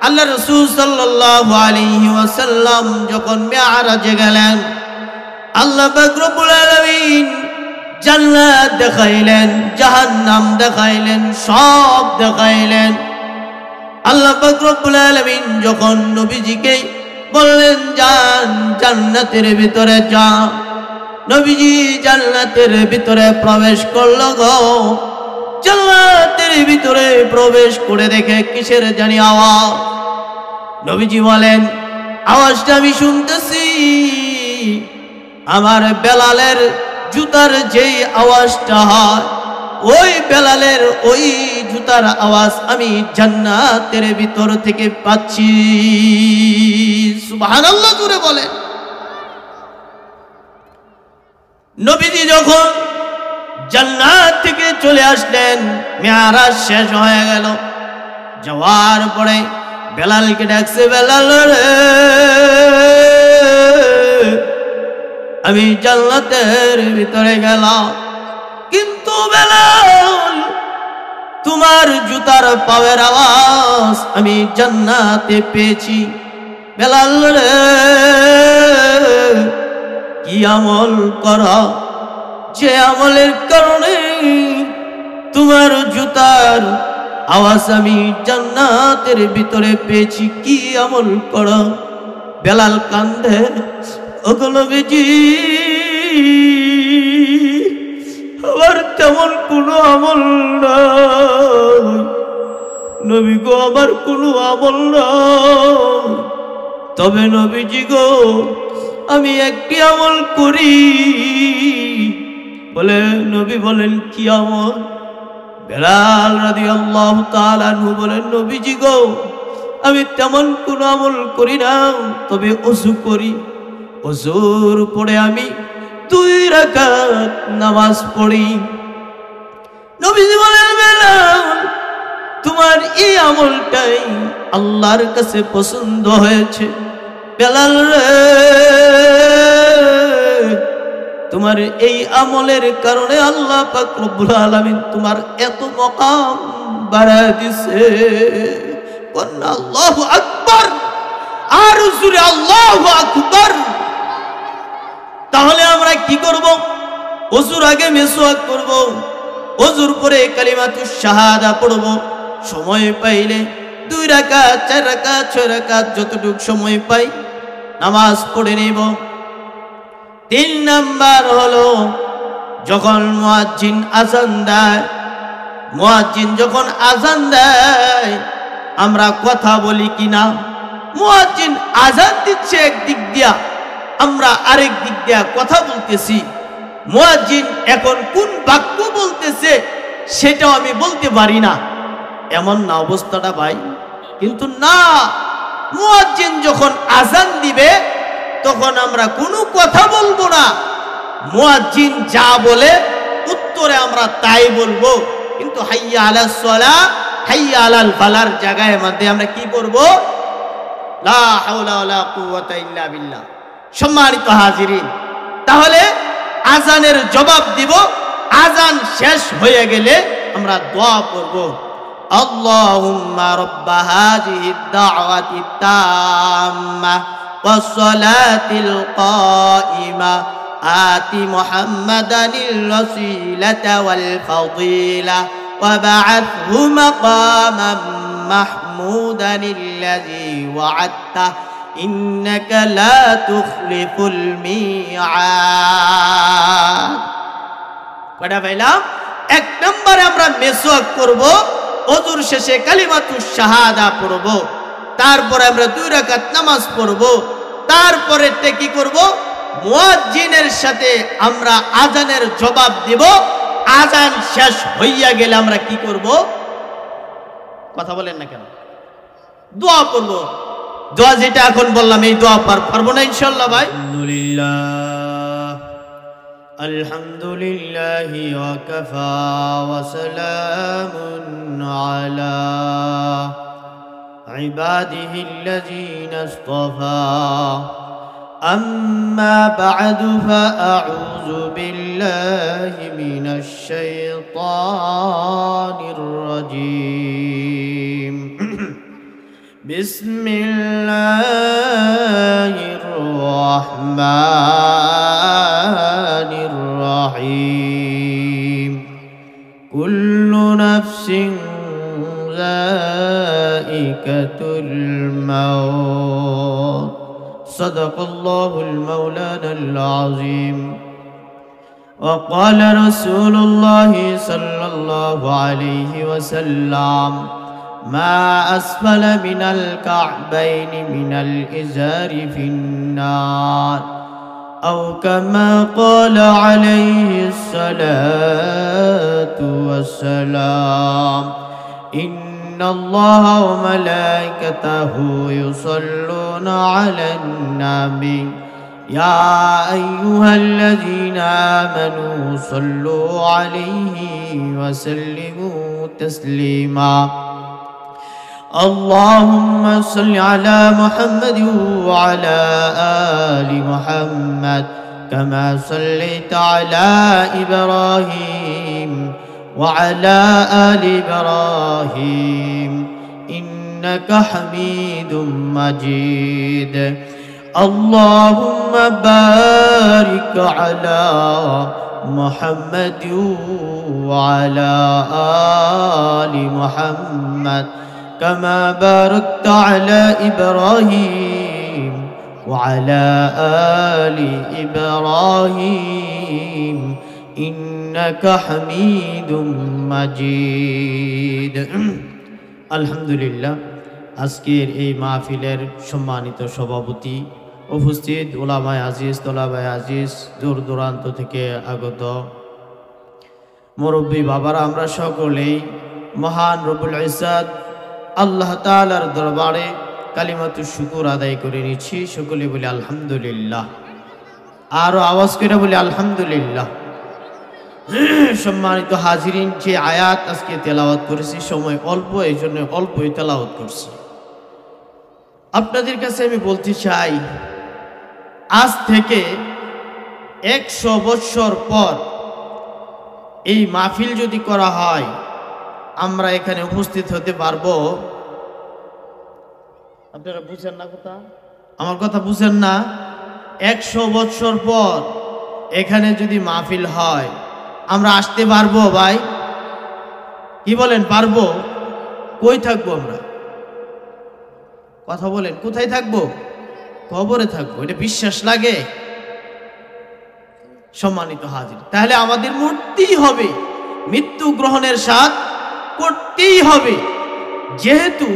আল্লাহ রাসূল সাল্লাল্লাহু আলাইহি ওয়াসাল্লাম যখন মিরাজে গেলেন, আল্লাহ পাক রব্বুল আলামিন জান্নাত দেখাইলেন, জাহান্নাম দেখাইলেন, সব দেখাইলেন। আল্লাহ পাক রব্বুল আলামিন যখন নবীজিকে বললেন যান জান্নাতের ভিতরে যান, নবীজি জান্নাতের ভিতরে প্রবেশ করলো গো। জান্নাতের ভিতরে প্রবেশ করে দেখে কিসের জানি আওয়াজ। নবীজি বলেন আওয়াজটা আমি শুনতেছি আমার বেলালের জুতার যেই আওয়াজটা হয়, ওই বেলালের ওই জুতার আওয়াজ আমি জান্নাতের ভিতর থেকে পাচ্ছি। সুবহানাল্লাহ জোরে বলেন। নবীজি যখন জান্নাত থেকে চলে আসলেন, মিরাজ শেষ হয়ে গেল। যাওয়ার পরে বেলালকে ডাকছে, বেলাল রে আমি জান্নাতের ভিতরে গেলাম, কিন্তু বেলাল তোমার জুতার পায়ের আওয়াজ আমি জান্নাতে পেয়েছি। বেলাল রে কি আমল করা যে আমলের কারণে তোমার জুতার আওয়াজ আমি জান্নাতের ভিতরে পেয়েছি, কি আমল করা? বেলাল কান্দে, ওগো নবীজি আমার তেমন কোনো আমল নাই নবী গো, আমার কোনো আমল নাই। তবে নবীজি গো আমি একটি আমল করি। বলে নবী বলেন কি আমল? বেলাল রাদিয়াল্লাহু তাআলা আনহু বলেন নবীজি গো আমি তেমন কোনো আমল করি না, তবে ওযু করি। ওযুর পরে আমি 2 রাকাত নামাজ পড়ি। নবীজি বলেন বেলাল তোমার এই আমলটাই আল্লাহর কাছে পছন্দ হয়েছে। বেলাল রে তোমার এই আমলের কারণে আল্লাহ পাক রব্বুল আলামিন তোমার এত মাকাম বাড়ায় দিয়েছে। কন্না আল্লাহু আকবার, আর জোরে আল্লাহু আকবার। তাহলে আমরা কি করব? ওযুর আগে মিসওয়াক করব, ওযুর পরে কালিমাতুশ শাহাদা পড়ব। সময় পাইলে 2 রাকাত 4 রাকাত 6 রাকাত যতটুকু সময় পাই নামাজ পড়ে নেব। 3 নাম্বার হলো যখন মুয়াজ্জিন আযান দেয়, মুয়াজ্জিন যখন আযান দেয় আমরা কথা বলি কিনা? মুয়াজ্জিন আযান দিচ্ছে একদিক দিয়া, আমরা আরেক দিক দিয়া কথা বলতেছি। মুয়াজ্জিন এখন কোন বাক্য বলতেছে সেটাও আমি বলতে পারি না, এমন না অবস্থাটা ভাই? কিন্তু না, মুয়াজ্জিন যখন আযান দিবে তখন আমরা কোনো কথা বলবো না। মুয়াজ্জিন যা বলে উত্তরে আমরা তাই বলবো। কিন্তু হাইয়া আলাস সালাহ হাইয়া আলাল ফালার জায়গায় মধ্যে আমরা কি করব? লা হাওলা ওয়ালা কুওয়াতা ইল্লা বিল্লাহ। সম্মানিত হাজিরিন, তাহলে আযানের জবাব দিব। আযান শেষ হয়ে গেলে আমরা দোয়া করব, আল্লাহুম্মা রাব্বা হাযিহিদ দাওয়াতিত তাম্মা ওয়াস সালাতিল কাইমা আতি মুহাম্মাদানিল ওয়াসিলাতা ওয়াল ফাদিলা ওয়া বা'আথহু মাকামান মাহমুদানিল্লাযী ওয়া'আদতা ইন্নাকা লা তুখলিফুল মিআদ। কয়টা পাইলাম? 1 নম্বরে আমরা মিসওয়াক করব, ওযুর শেষে কালিমাতুশ শাহাদা পড়ব, তারপরে আমরা 2 রাকাত নামাজ পড়ব, তারপরে কি করব? মুয়াজ্জিনের সাথে আমরা আযানের জবাব দিব। আযান শেষ হইয়া গেলে আমরা কি করব? কথা বলেন না কেন? দোয়া করব। দোয়া যেটা এখন বললাম এই দোয়া পারবো না ইনশাআল্লাহ ভাই? আলহামদুলিল্লাহি ওয়া কাফা ওয়া সালামুন আলা ইবাদিহিল্লাযীনা ইসতাফা আম্মা বা'দু ফাআউযু বিল্লাহি মিনাশ শাইতানির রাজীম। بسم الله الرحمن الرحيم كل نفس ذائقة الموت صدق الله المولانا العظيم وقال رسول الله صلى الله عليه وسلم ما أسفل من الكعبين من الإزار في النار أو كما قال عليه الصلاة والسلام إن الله وملائكته يصلون على النبي يا أيها الذين آمنوا صلوا عليه وسلموا تسليما اللهم صل على محمد وعلى آل محمد كما صليت على إبراهيم وعلى آل إبراهيم إنك حميد مجيد اللهم بارك على محمد وعلى آل محمد كما باركت على إبراهيم وعلى آل إبراهيم إنك حميد مجيد الحمد لله আজকের এই মাহফিলের সম্মানিত সভাপতি উপস্থিত উলামায়ে আজিজ তোলাবায়ে আজিজ দূর দূরান্ত থেকে আগত মুরব্বী বাবারা আমরা সকলেই মহান রব্বুল ইজ্জত আল্লাহ তাআলার দরবারে কালিমাতুশ শুকর আদায় করে নিচ্ছি সকলে বলি আলহামদুলিল্লাহ আর আওয়াজ করে বলি আলহামদুলিল্লাহ সম্মানিত হাজিরিন যে আয়াত আজকে তেলাওয়াত করেছি সময় অল্প এইজন্য অল্পই তেলাওয়াত করছি আপনাদের কাছে আমি বলতে চাই আজ থেকে 100 বছর পর এই মাহফিল যদি করা হয় আমরা এখানে উপস্থিত হতে পারবো আপনারা বুঝেন না কথা আমার কথা বুঝেন না 100 বছর পর এখানে যদি মাহফিল হয় আমরা আসতে পারবো ভাই কি বলেন পারবো কই থাকবো আমরা কথা বলেন কোথায় থাকবো কবরে থাকবো এটা বিশ্বাস লাগে সম্মানিত হাজির তাহলে আমাদের মরতেই হবে মৃত্যু গ্রহণের স্বাদ করতেই হবে যেহেতু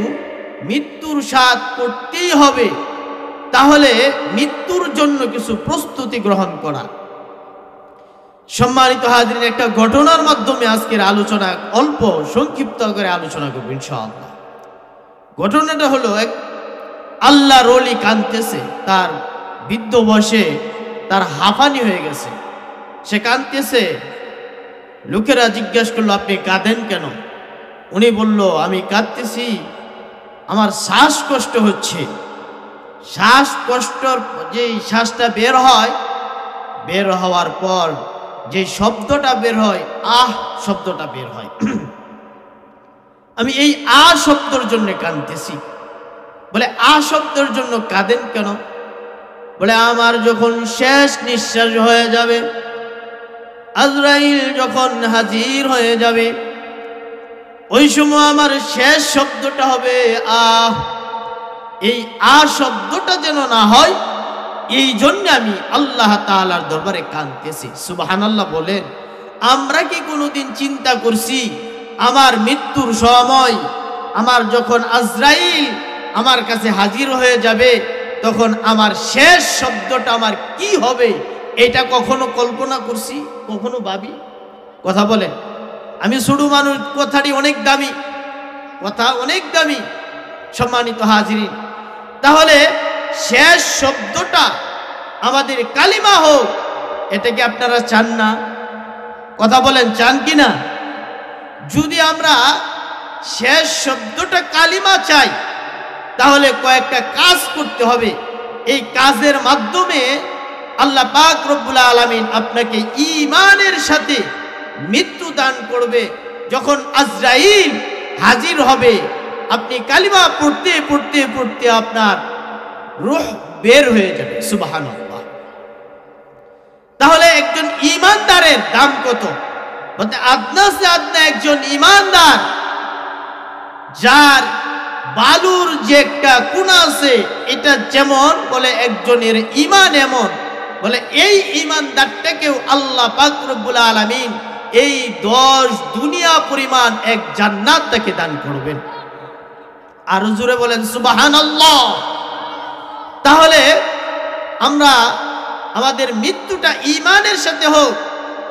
মৃত্যুর স্বাদ করতেই হবে তাহলে মৃত্যুর জন্য কিছু প্রস্তুতি গ্রহণ করা সম্মানিত হাজির একটা ঘটনার মাধ্যমে আজকের আলোচনা অল্প সংক্ষিপ্ত করে আলোচনা করব ইনশাআল্লাহ ঘটনাটা হলো এক আল্লাহর ওলি কাঁদতেছে তার বৃদ্ধ বয়সে তার হাঁপানি হয়ে গেছে সে কাঁদতেছে লোকেরা জিজ্ঞাসা করলো আপনি কাঁদেন কেন উনি বলল আমি কাঁদতেছি আমার শ্বাসকষ্ট হচ্ছে শ্বাসকষ্টর যে শ্বাসটা বের হওয়ার পর যে শব্দটা বের হয় আহ শব্দটা বের হয় আমি এই আহ শব্দের জন্য কাঁদতেছি বলে আহ শব্দের জন্য কাঁদেন কেন বলে আমার যখন শেষ নিঃশ্বাস হয়ে যাবে আজরাইল যখন হাজির হয়ে যাবে ওই সময় আমার শেষ শব্দটা হবে আহ এই আহ শব্দটা যেন না হয় এই জন্য আমি আল্লাহ তাআলার দরবারে কাঁদতেছি সুবহানাল্লাহ বলেন আমরা কি কোনোদিন চিন্তা করছি আমার মৃত্যুর সময় আমার যখন আজরাইল আমার কাছে হাজির হয়ে যাবে তখন আমার শেষ শব্দটা আমার কি হবে এটা কখনো কল্পনা করছি কখনো ভাবি কথা বলেন আমি ছোট মানুষ কথাটি অনেক দামি কথা অনেক দামি সম্মানিত হাজিরিন তাহলে শেষ শব্দটা আমাদের কালিমা হোক এটা কি আপনারা চান না কথা বলেন চান কি না যদি আমরা শেষ শব্দটা কালিমা চাই তাহলে কয়েকটা কাজ করতে হবে এই কাজের মাধ্যমে আল্লাহ পাক রব্বুল আলামিন আপনাকে ঈমানের সাথে মৃত্যু দান করবে যখন আজরাইল হাজির হবে আপনি কালিমা পড়তে পড়তে পড়তে আপনার রূহ বের হয়ে যাবে। সুবহানাল্লাহ। তাহলে একজন ঈমানদারের দাম কত? বলতে আদনা সে আদনা একজন ঈমানদার যার বালুর যে একটা কোণা আছে এটা যেমন, বলে একজনের ঈমান এমন, বলে এই ঈমানদারটাকেও আল্লাহ পাক রব্বুল আলামিন এই 10 দুনিয়া পরিমাণ এক জান্নাত তাকে দান করবেন। আর জোরে বলেন সুবহানাল্লাহ। তাহলে আমরা আমাদের মৃত্যুটা ঈমানের সাথে হোক,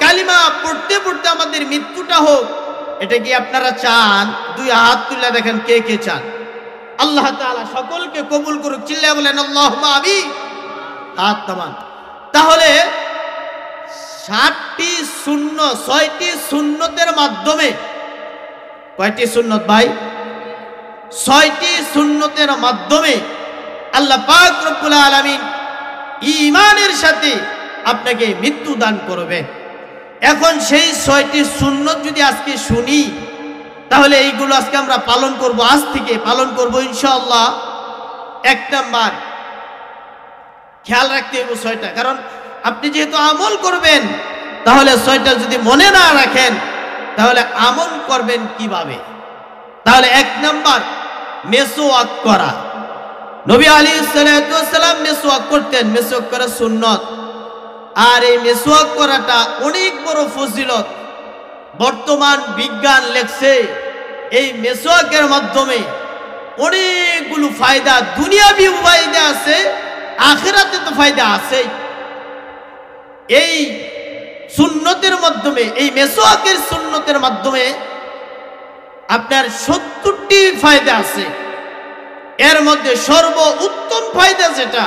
কালিমা পড়তে পড়তে আমাদের মৃত্যুটা হোক, এটা কি আপনারা চান? 2 হাত তুলে দেখেন কে কে চান। আল্লাহ তাআলা সকলকে কবুল করুক। চিল্লায়ে বলেন আল্লাহুম্মা আমিন। হাত নামান। তাহলে 6টি সুন্নতের মাধ্যমে, কয়টি সুন্নত ভাই? 6টি সুন্নতের মাধ্যমে আল্লাহ পাক রব্বুল আলামিন ঈমানের সাথে আপনাকে মৃত্যু দান করবে। এখন সেই 6টি সুন্নত যদি আজকে শুনি, তাহলে এইগুলো আজকে আমরা পালন করব, আজ থেকে পালন করব ইনশাআল্লাহ। 1 নাম্বার খেয়াল রাখতে হবে 6টা, কারণ আপনি যেহেতু আমল করবেন, তাহলে 6টা যদি মনে না রাখেন তাহলে আমল করবেন কিভাবে? তাহলে 1 নাম্বার মেসওয়াক করা। নবী আলাইহিস সালাতু ওয়াস সালাম মেসওয়াক করতেন, মেসওয়াক করা সুন্নত। আর এই মেসওয়াক করাটা অনেক বড় ফজিলত। বর্তমান বিজ্ঞান লেখছে এই মেসওয়াকের মাধ্যমে অনেকগুলো ফায়দা, দুনিয়াবি ফায়দা আছে, আখিরাতে তো ফায়দা আছে। এই সুন্নতের মাধ্যমে, এই মেসওয়াকের সুন্নতের মাধ্যমে আপনার 70টি ফায়দা আছে। এর মধ্যে সর্ব উত্তম ফায়দা যেটা,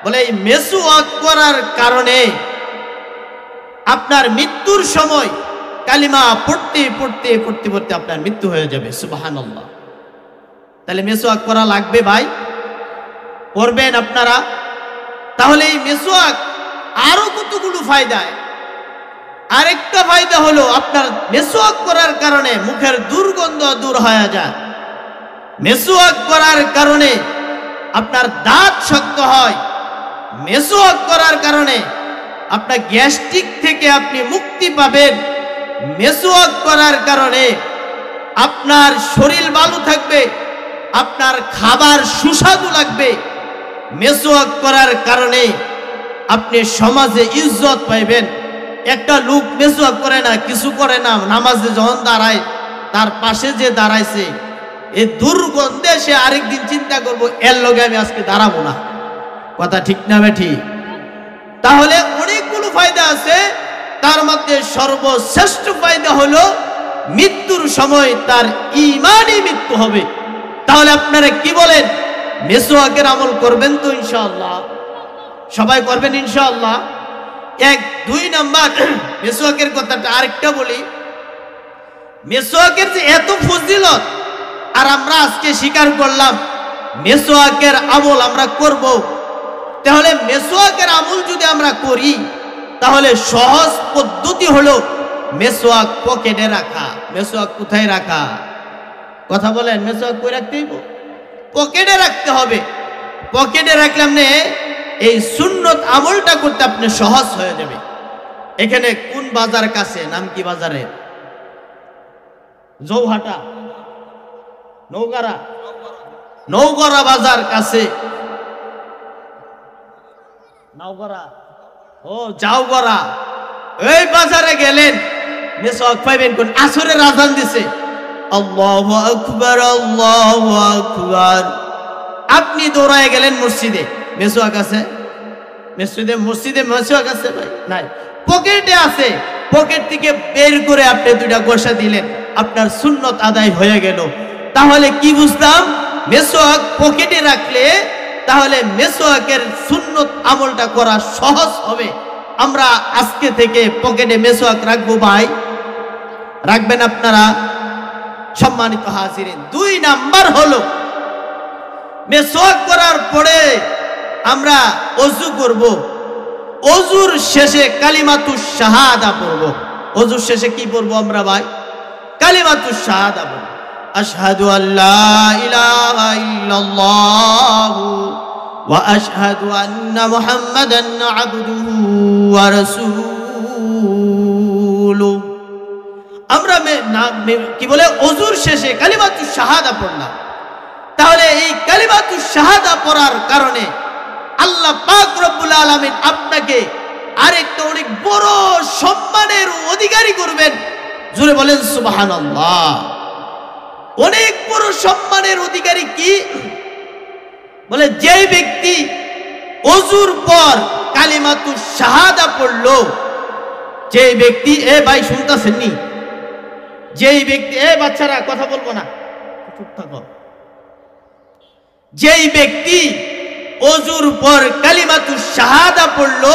বলে এই মেসওয়াক করার কারণে আপনার মৃত্যুর সময় কালিমা পড়তে পড়তে পড়তে পড়তে আপনার মৃত্যু হয়ে যাবে। সুবহানাল্লাহ। তাহলে মেসওয়াক করা লাগবে ভাই, করবেন আপনারা। তাহলে এই মেসওয়াক আরো কতগুলো ফায়দা। আরেকটা ফায়দা হলো আপনার মেসওয়াক করার কারণে মুখের দুর্গন্ধ দূর হয়ে যায়। মেসওয়াক করার কারণে আপনার দাঁত শক্ত হয়। মেসওয়াক করার কারণে আপনার গ্যাস্ট্রিক থেকে আপনি মুক্তি পাবেন। মেসওয়াক করার কারণে আপনার শরীর ভালো থাকবে, আপনার খাবার সুস্বাদু লাগবে। মেসওয়াক করার কারণে আপনি সমাজে ইজ্জত পাইবেন। একটা লোক মেসওয়াক করে না, কিছু করে না, নামাজে যখন দাঁড়ায় তার পাশে যে দাঁড়াইছে এই দুর্গন্ধে সে আরেকদিন চিন্তা করবো এর লগে আমি আজকে দাঁড়াবো না। কথা ঠিক না বেঠি? তাহলে অনেকগুলো ফায়দা আছে, তার মধ্যে সর্বশ্রেষ্ঠ ফায়দা হলো মৃত্যুর সময় তার ঈমানি মৃত্যু হবে। তাহলে আপনারা কি বলেন, মেসওয়াকের আমল করবেন তো ইনশাআল্লাহ? সবাই করবেন ইনশাআল্লাহ। 2 নাম্বার মেসওয়াকের কথাটা আরেকটা বলি। মেসওয়াকের যে এত ফজিলত, আর আমরা আজকে স্বীকার করলাম মেসওয়াকের আমল আমরা করব। তাহলে মেসওয়াকের আমল যদি আমরা করি, তাহলে সহজ পদ্ধতি হলো মেসওয়াক পকেটে রাখা। মেসওয়াক কোথায় রাখা? কথা বলেন, মেসওয়াক কই রাখতে হইব? পকেটে রাখতে হবে। পকেটে রাখলে আপনি এই সুন্নত আমলটা করতে আপনি সহজ হয়ে যাবে। এখানে কোন বাজার কাছে? নাম কি বাজারে? জৌহাটা, নওগাঁরা বাজার কাছে। জাওগড়া এই বাজারে গেলেন, মেসওয়াক পাইবেন কোন? আসরের আযান দিছে, আল্লাহু আকবার আল্লাহু আকবার। আপনি দৌড়ায় গেলেন মসজিদে, মেসওয়াক আছে? মসজিদে মেসওয়াক আছে ভাই? নাই। পকেটে আছে, পকেট থেকে বের করে আপনি 2টা গোসা দিলেন, আপনার সুন্নত আদায় হয়ে গেল। তাহলে কি বুঝলাম? মেসওয়াক পকেটে রাখলে তাহলে মেসওয়াকের সুন্নত আমলটা করা সহজ হবে। আমরা আজকে থেকে পকেটে মেসওয়াক রাখবো ভাই, রাখবেন আপনারা? সম্মানিত হাজিরিন, 2 নাম্বার হলো মেসওয়াক করার পরে আমরা ওযু করব। ওযুর শেষে কালিমাতুশ শাহাদা পড়ব। ওযুর শেষে কি পড়ব আমরা ভাই? কালিমাতুশ শাহাদা পড়ব। আশহাদু আল্লা ইলাহা ইল্লাল্লাহ ওয়া আশহাদু আন্না মুহাম্মাদান আবদুহু ওয়া রাসূলুহু। আমরা কি বলে ওযুর শেষে কালিমাতুশ শাহাদা পড়লাম। তাহলে এই কালিমাতুশ শাহাদা পড়ার কারণে আল্লাহ পাক রব্বুল আলামিন আপনাকে আরেকটা অনেক বড় সম্মানের অধিকারী করবেন। জোরে বলেন সুবহানাল্লাহ। অনেক বড় সম্মানের অধিকারী কি বলে, যে ব্যক্তি ওযুর পর কালিমাতুশ শাহাদা পড়লো, যে ব্যক্তি, এ ভাই শুনতাছেন নি, যেই ব্যক্তি, এ বাচ্চারা কথা বলবো না, চুপ থাকো, যেই ব্যক্তি ওযুর পর কালিমাতুশ শাহাদা পড়লো,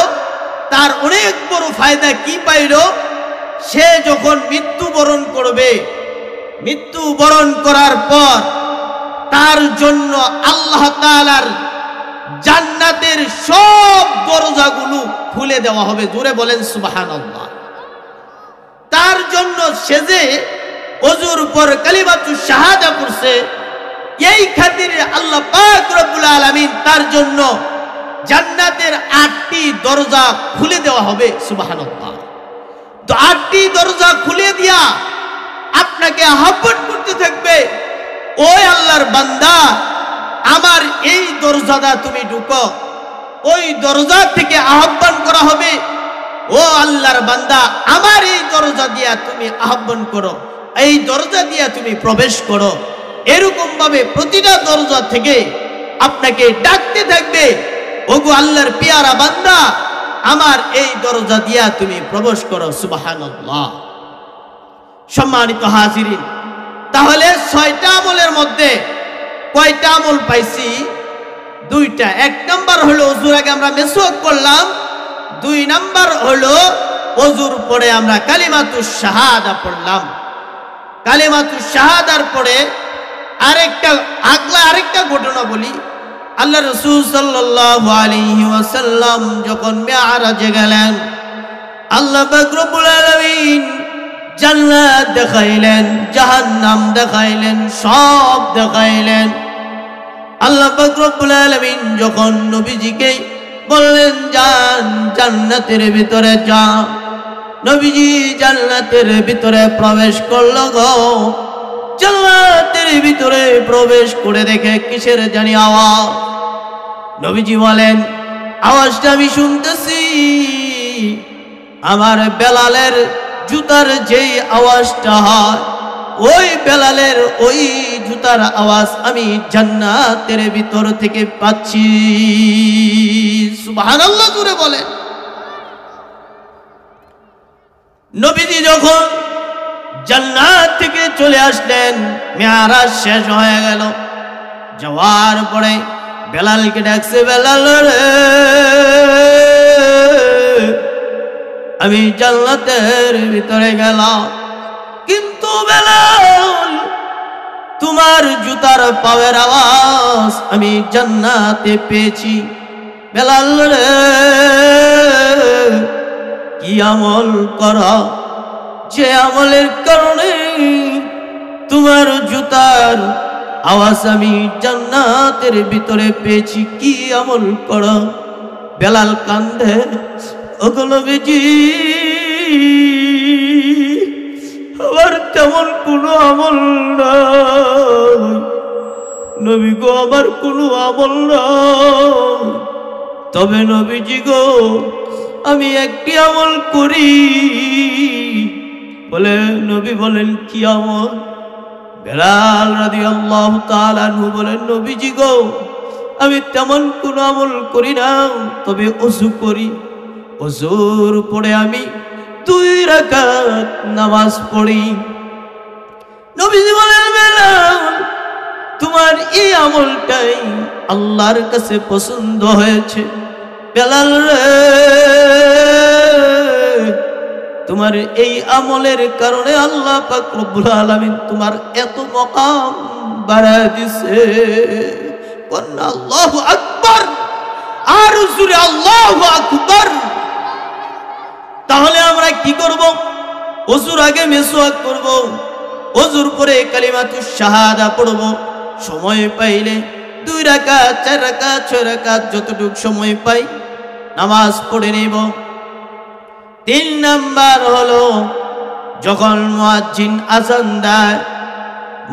তার অনেক বড় ফায়দা কি পাইল, সে যখন মৃত্যুবরণ করবে, মৃত্যুবরণ করার পর তার জন্য আল্লাহ তাআলার জান্নাতের সব দরজাগুলো খুলে দেওয়া হবে। জোরে বলেন সুবহানাল্লাহ। তার জন্য সে যে ওযুর পর কালিমাতুশ শাহাদা পড়ছে, এই খাতিরে আল্লাহ পাক রব্বুল আলামিন তার জন্য জান্নাতের 8টি দরজা খুলে দেওয়া হবে। সুবহানাল্লাহ। তো 8টি দরজা খুলে দিয়া আপনাকে আহ্বান করতে থাকবে, ওই আল্লাহর বান্দা, আমার এই দরজাটা তুমি ঢুকো। ওই দরজা থেকে আহ্বান করা হবে, ও আল্লাহর বান্দা, আমার এই দরজা দিয়া তুমি আহ্বান করো, এই দরজা দিয়া তুমি প্রবেশ করো। এরকম ভাবে প্রতিটা দরজা থেকে আপনাকে ডাকতে থাকবে, ওগো আল্লাহর পেয়ারা বান্দা, আমার এই দরজা দিয়া তুমি প্রবেশ করো। সুবহানাল্লাহ। সম্মানিত হাজিরিন, তাহলে 6টা আমলের মধ্যে কয়টা আমল পাইছি? 2টা। 1 নাম্বার হলো ওযুর আগে আমরা মিসওয়াক করলাম, 2 নাম্বার হলো ওযুর পরে আমরা কালিমাতুশ শাহাদা পড়লাম। কালিমাতুশ শাহাদার পরে আরেকটা ঘটনা বলি। আল্লাহ রাসূল সাল্লাল্লাহু আলাইহি ওয়াসাল্লাম যখন মিরাজে গেলেন, আল্লাহ পাক রব্বুল আলামিন জান্নাত দেখাইলেন, জাহান্নাম দেখাইলেন, সব দেখাইলেন। আল্লাহ পাক রব্বুল আলামিন যখন নবীজিকে বললেন, যান জান্নাতের ভিতরে যান, নবীজি জান্নাতের ভিতরে প্রবেশ করল গো। জান্নাতের ভিতরে প্রবেশ করে দেখে কিসের জানি আওয়াজ। নবীজি বলেন, আওয়াজটা আমি শুনতেছি আমার বেলালের জুতার যেই আওয়াজটা হয়, ওই বেলালের ওই জুতার আওয়াজ আমি জান্নাতের ভিতর থেকে পাচ্ছি। সুবহানাল্লাহ জোরে বলেন। নবীজি যখন জান্নাত থেকে চলে আসলেন, মিরাজ শেষ হয়ে গেল। যাওয়ার পরে বেলালকে ডাকছে, বেলাল রে, আমি জান্নাতের ভিতরে গেলাম, কিন্তু বেলাল তোমার জুতার পায়ের আওয়াজ আমি জান্নাতে পেয়েছি। বেলাল রে, কি আমল করা যে আমলের কারণে তোমার জুতার আওয়াজ আমি জান্নাতের ভিতরে পেয়েছি, কি আমল করো? বেলাল কান্দে, ওগো নবীজি, আমার তেমন কোনো আমল নাই নবী গো, আমার কোনো আমল নাই। তবে নবীজি গো, আমি একটি আমল করি। বলে নবী বলেন, কি আমল? বেলাল রাদিয়াল্লাহু তাআলা আনহু বলেন, নবীজি গো, আমি তেমন কোনো আমল করি না, তবে ওযু করি। ওযুর পরে আমি 2 রাকাত নামাজ পড়ি। নবীজি বলেন, বেলাল তোমার এই আমলটাই আল্লাহর কাছে পছন্দ হয়েছে। বেলাল রে, তোমার এই আমলের কারণে আল্লাহ পাক রব্বুল আলামিন তোমার এত মাকাম বাড়ায় দিয়েছে। কন্না আল্লাহু আকবার, আর জোরে আল্লাহু আকবার। তাহলে আমরা কি করব? ওযুর আগে মিসওয়াক করব, ওযুর করে কালিমাতুশ শাহাদা পড়ব, সময় পাইলে 2 রাকাত 4 রাকাত 6 রাকাত যতটুকু সময় পাই নামাজ পড়ে নেব। 3 নাম্বার হলো যখন মুয়াজ্জিন আযান দেয়,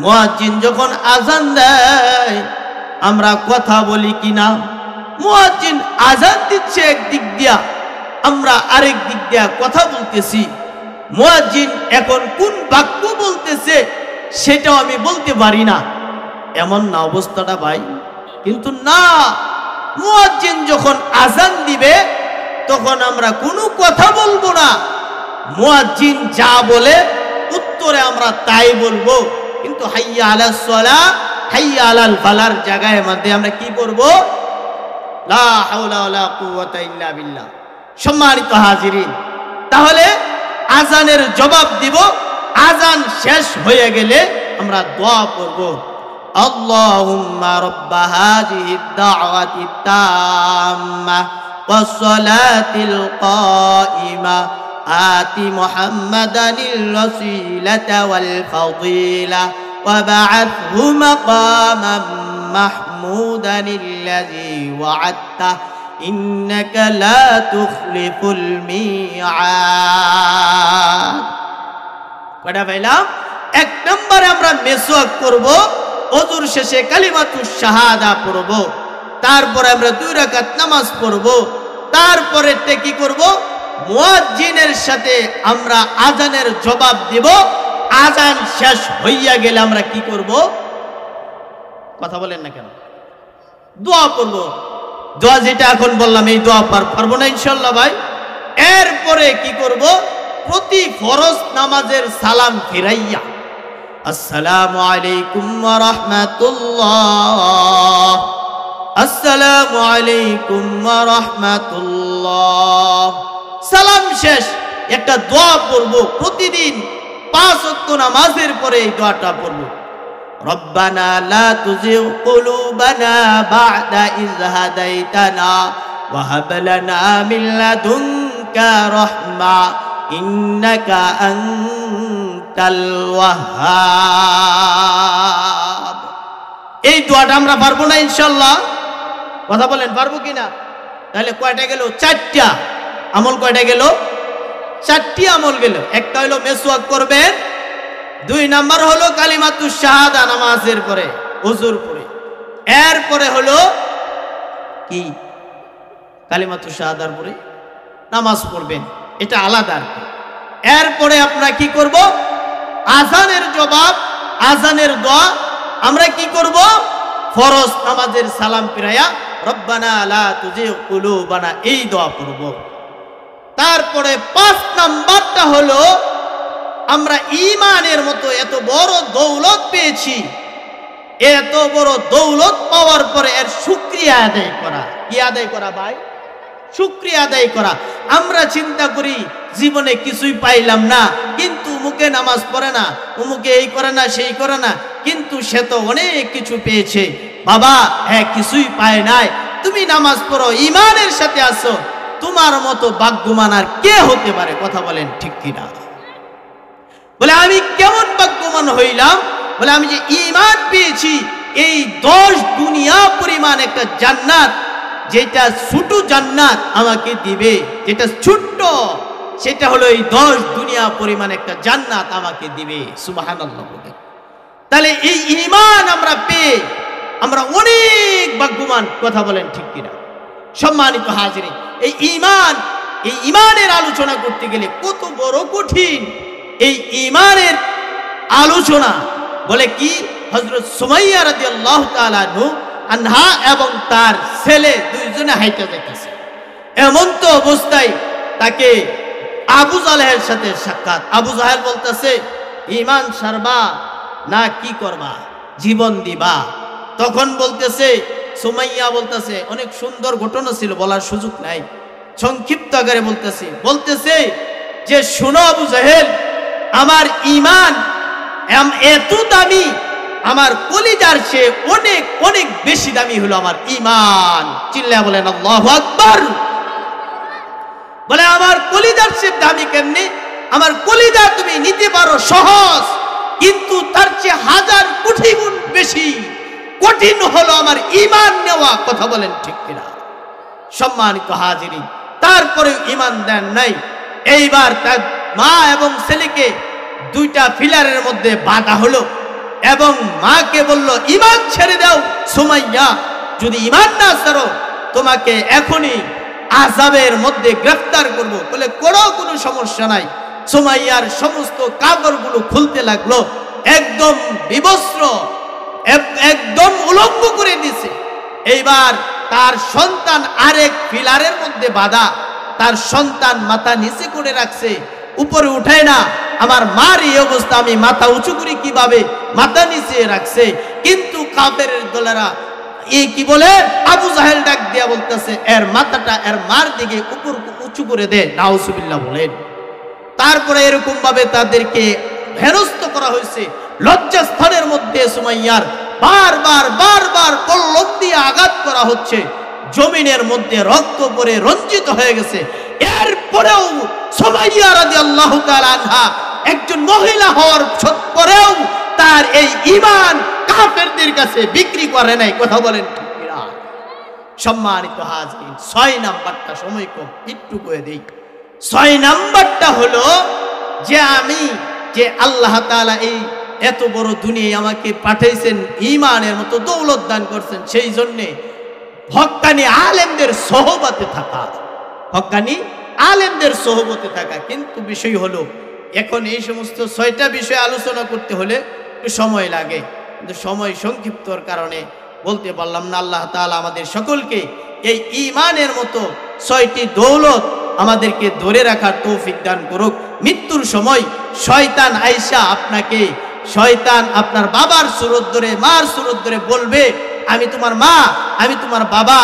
মুয়াজ্জিন যখন আযান দেয় আমরা কথা বলি কিনা? মুয়াজ্জিন আযান দিচ্ছে একদিক দিয়া, আমরা আরেক দিক দিয়া কথা বলতেছি। মুয়াজ্জিন এখন কোন বাক্য বলতেছে সেটাও আমি বলতে পারি না, এমন না অবস্থাটা ভাই? কিন্তু না, মুয়াজ্জিন যখন আযান দিবে তখন আমরা কোনো কথা বলবো না, মুয়াজ্জিন যা বলে উত্তরে আমরা তাই বলবো। কিন্তু হাইয়া আলাস সালাহ হাইয়া আলাল ফালার জায়গায় মধ্যে আমরা কি করব? লা হাওলা ওয়ালা কুওয়াতা ইল্লা বিল্লাহ। সম্মানিত হাজিরিন, তাহলে আযানের জবাব দিব, আযান শেষ হয়ে গেলে আমরা দোয়া করব, আল্লাহুম্মা রাব্বা হাযিহিদ দাওয়াতিত তাম্মা ওয়াস সালাতিল কাইমা আতি মুহাম্মাদানিল ওয়াসিলাতা ওয়াল ফাদিলা ওয়া বা'আথহু মাকামান মাহমুদানিল্লাযী ওয়া'আদতা ইন্নাকা লা তুখলিফুল মিআদ। কয়টা পাইলাম? 1 নম্বরে আমরা মেসওয়াক করব, ওযুর শেষে কালিমাতুশ শাহাদা পড়ব, তারপরে আমরা 2 রাকাত নামাজ পড়ব, তারপরে কি করব? মুয়াজ্জিনের সাথে আমরা আযানের জবাব দিব। আযান শেষ হইয়া গেলে আমরা কি করব? কথা বলেন না কেন? দোয়া করব। দোয়া যেটা এখন বললাম এই দোয়া পারবো না ইনশাআল্লাহ ভাই। এরপরে কি করব? প্রতি ফরজ নামাজের সালাম ফিরাইয়া আসসালামু আলাইকুম ওয়া রাহমাতুল্লাহ, আসসালামু আলাইকুম ওয়া রাহমাতুল্লাহ, সালাম শেষ একটা দোয়া পড়ব। প্রতিদিন 5 ওয়াক্ত নামাজের পরে এই দোয়াটা পড়ব, রব্বানা লা তুযিগ কুলুবানা বা'দা ইয হাদাইতানা ওয়া হাব লানা মিন লাদুনকা রাহমা ইন্নাকা আনতাল ওয়াহ্হাব। এই দোয়াটা আমরা পারবো না ইনশাআল্লাহ? কথা বলেন, পারবো কিনা? তাহলে কয়টা গেল? 4টা আমল। কয়টা গেল? 4টি আমল গেল। একটা হলো মেসওয়াক করবেন, 2 নাম্বার হলো কালিমাতুশ শাহাদা নামাজের পরে ওযুর পরে, এরপরে হলো কি? কালিমাতুশ শাহাদার পরে নামাজ পড়বেন, এটা আলাদা। এরপরে আমরা কি করব? আযানের জবাব, আযানের দোয়া আমরা কি করব? ফরজ নামাজের সালাম ফিরায়া রব্বানা লা তুযিগ কুলুবানা এই দোয়া পড়ব। তারপরে 5 নাম্বারটা হলো আমরা ঈমানের মতো এত বড় দৌলত পেয়েছি, এত বড় দৌলত পাওয়ার পরে এর শুকরিয়া আদায় করা। কি আদায় করা ভাই? শুকরিয়া আদায় করা। আমরা চিন্তা করি জীবনে কিছুই পাইলাম না, কিন্তু মুখে নামাজ পড়ে না, মুখে এই করে না সেই করে না, কিন্তু সে তো অনেক কিছু পেয়েছে। বাবা হ্যাঁ, কিছুই পায় নাই, তুমি নামাজ পড়ো, ঈমানের সাথে আসো, তোমার মতো ভাগ্যবান আর কে হতে পারে? কথা বলেন ঠিক কিনা? বলে আমি কেমন ভাগ্যবান হইলাম? বলে আমি যে ঈমান পেয়েছি, এই 10 দুনিয়া পরিমাণ একটা জান্নাত, যেটা ছোট জান্নাত আমাকে দিবে, যেটা ছোট্ট, সেটা হলো এই 10 দুনিয়া পরিমাণ একটা জান্নাত আমাকে দিবে। সুবহানাল্লাহ বলে। তাহলে এই ঈমান আমরা পেয়ে আমরা অনেক ভাগ্যবান। কথা বলেন ঠিক কিনা? সম্মানিত হাজিরিন, এই ঈমানের আলোচনা করতে গেলে কত বড় কঠিন। এই ঈমানের আলোচনা বলে কি? হযরত সুমাইয়া রাদিয়াল্লাহু তাআলা আনহা এবং তার ছেলে 2 জনে হাইটা যাইতেছে, এমন তো অবস্থায় তাকে আবু জাহেলের সাথে সাক্ষাৎ। আবু জাহেল বলতেছে, ঈমান ছাড়বা না কি করবা? জীবন দিবা? তখন বলতেছে, সুমাইয়া বলতেছে, অনেক সুন্দর ঘটনা ছিল, বলার সুযোগ নাই, সংক্ষিপ্ত আকারে বলতেছে যে শোনো আবু জাহেল, আমার ঈমান এত দামি, আমার কলিজার চেয়ে অনেক অনেক বেশি দামি হলো আমার ঈমান। চিল্লায়া বলেন আল্লাহু আকবার। বলে আমার কলিজার চেয়ে দামি কেমনে? আমার কলিজা তুমি নিতে পারো সহজ, কিন্তু তার চেয়ে হাজার কোটি গুণ বেশি কঠিন হলো আমার ঈমান নেওয়া। কথা বলেন ঠিক কিনা? সম্মানিত হাজিরিন, তারপরে ঈমান দেন নাই। এইবার তার মা এবং ছেলেকে দুইটা ফিলারের মধ্যে বাঁধা হলো এবং মাকে বলল, ঈমান ছেড়ে দাও সুমাইয়া, যদি ঈমান না ছাড়ো তোমাকে এখনই আযাবের মধ্যে গ্রেফতার করব। বলে কোনো সমস্যা নাই। সুমাইয়ার সমস্ত কাপড়গুলো খুলতে লাগলো, একদম বিবস্ত্র, একদম উলঙ্গ করে দিছে। এইবার তার সন্তান আরেক পিলারের মধ্যে বাঁধা, তার সন্তান মাথা নিচে করে রাখছে, উপরে উঠায় না। আমার মার এই অবস্থা, আমি মাথা উঁচু করি কিভাবে? মাথা নিচে রাখছে। কিন্তু কাফেরের দলেরা এই কি বলে, আবু জাহেল ডাক দিয়া বলতেছে, এর মাথাটা এর মার দিকে উপর উঁচু করে দে, নাউজুবিল্লাহ বলেন। তারপরে এরকম ভাবে তাদেরকে হেনস্থ করা হয়েছে। লজ্জাস্থানের মধ্যে সুমাইয়ার বারবার কলম দিয়ে আঘাত করা হচ্ছে, জমিনের মধ্যে রক্ত পরে রঞ্জিত হয়ে গেছে। এরপরেও সুমাইয়া রাদিয়াল্লাহু তাআলা আনহা একজন মহিলা হওয়ার পরেও তার এই ঈমান কাফেরদের কাছে বিক্রি করে নাই। কথা বলেন ঠিক কিনা? সম্মানিত হাজিরিন, 6 নাম্বারটা, সময় কম, একটু করে দেই। 6 নাম্বারটা হলো যে আমি যে আল্লাহ তাআলা এই এত বড় দুনিয়ায় আমাকে পাঠাইছেন, ঈমানের মতো দৌলত দান করছেন, সেই জন্যে হক্কানি আলেমদের সোহবতে থাকা, হক্কানি আলেমদের সোহবতে থাকা। কিন্তু বিষয় হলো, এখন এই সমস্ত 6টা বিষয় আলোচনা করতে হলে একটু সময় লাগে, কিন্তু সময় সংক্ষিপ্তর কারণে বলতে পারলাম না। আল্লাহ তাআলা আমাদের সকলকে এই ঈমানের মতো 6টি দৌলত আমাদেরকে ধরে রাখার তৌফিক দান করুক। মৃত্যুর সময় শয়তান আয়েশা আপনাকে, শয়তান আপনার বাবার সুরত ধরে, মার সুরত ধরে বলবে, আমি তোমার মা, আমি তোমার বাবা,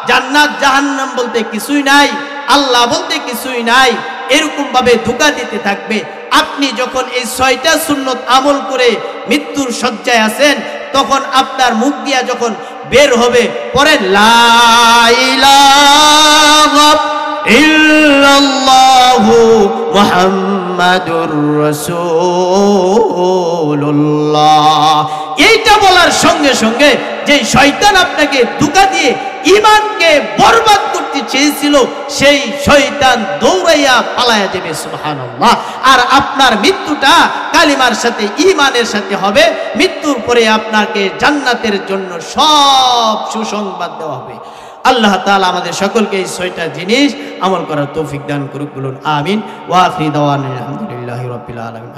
জান্নাত জাহান্নাম বলতে কিছুই নাই, আল্লাহ বলতে কিছুই নাই, এরকম ভাবে ধোঁকা দিতে থাকবে। আপনি যখন এই 6টা সুন্নত আমল করে মৃত্যুর শয্যায় আছেন, তখন আপনার মুখ দিয়া যখন বের হবে, পরে লা ইলাহা ইল্লাল্লাহু মুহাম্মাদুর রাসূলুল্লাহ, এইটা বলার সঙ্গে সঙ্গে যে শয়তান আপনাকে ধোঁকা দিয়ে ঈমানকে বরবাদ করতে চেয়েছিল, সেই শয়তান দৌড়াইয়া পালায়া যাবে। সুবহানাল্লাহ। আর আপনার মৃত্যুটা কালিমার সাথে, ঈমানের সাথে হবে। মৃত্যুর পরে আপনাকে জান্নাতের জন্য সব সুসংবাদ দেওয়া হবে। আল্লাহ তাআলা আমাদের সকলকে এই 6টা জিনিস আমল করার তৌফিক দান করুক। বলুন আমিন। ওয়া আখিরু দাওয়ানা আলহামদুলিল্লাহি রাব্বিল আলামিন।